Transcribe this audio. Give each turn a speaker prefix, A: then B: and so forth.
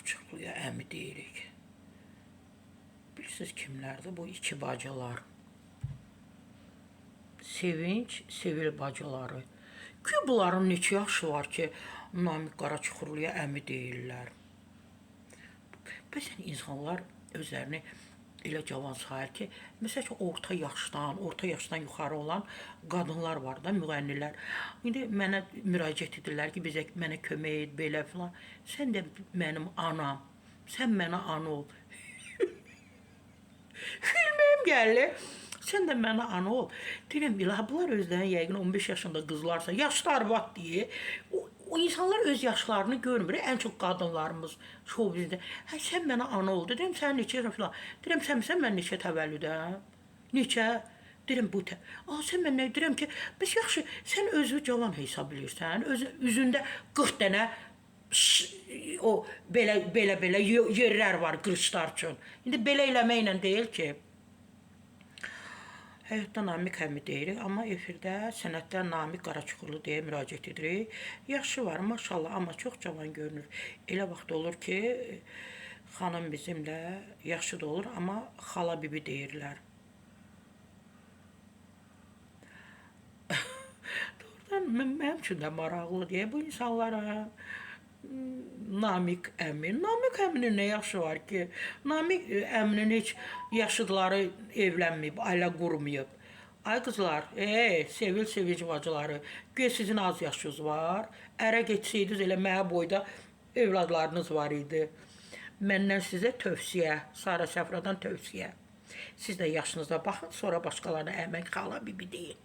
A: Qaraçıqlıya əmi deyirik. Bilirsiniz kimlərdir bu iki bacılar? Sevinç, Sevil bacıları. Ki bunların neçə yaşı var ki, Namiq Qaraçuxurluya əmi deyirlər. Bəzən insanlar özlərini elə cavan sayır ki, məsələn ki, orta yaşdan yuxarı olan qadınlar var da, müğənnilər. İndi mənə müraciət edirlər ki, mənə kömək et, belə filan. Sən də mənim anam, sən mənə ana ol. Gülməyim gəlir. Sən də mənə ana ol. Deyirəm, bunlar özlərini yəqin 15 yaşında qızlarsa, yaşlı arvad deyir. O insanlar öz yaşlarını görmür. Ən çox qadınlarımız şou bizdə. Hə, sən mənə ana ol. Deyirəm, sən neçə yaşın filan. Deyirəm, sən mən neçə təvəllüdəm? Neçə? Deyirəm, bu sən mən nə? Deyirəm ki, bəs yaxşı, sən özü cavan hesab bilirsən. Üzündə 40 dənə o belə yerlər var qırışlar üçün. İndi belə eləməklə deyil ki, həyatda Namiq əmi deyirik, amma efirdə sənətdə Namiq Qaraçuxurlu deyə müraciət edirik. Yaşı var, maşallah, amma çox cavan görünür. Elə vaxt olur ki, xanım bizimlə yaşı da olur, amma xala bibi deyirlər. Doğrudan mənim üçün də maraqlı deyə bu insanlara Namiq əmi. Namiq əminin nə yaşı var ki? Namiq əminin heç yaşıdları evlənməyib, ailə qurmayıb. Ay qızlar, Sevil, Sevinç bacıları, güya sizin az yaşınız var. Ərə geçsəydiniz elə mənə boyda evladlarınız var idi. Məndən sizə tövsiyə, Sara Səfradan tövsiyə. Siz də yaşınıza baxın, sonra başqalarına əmək xala bibi deyin.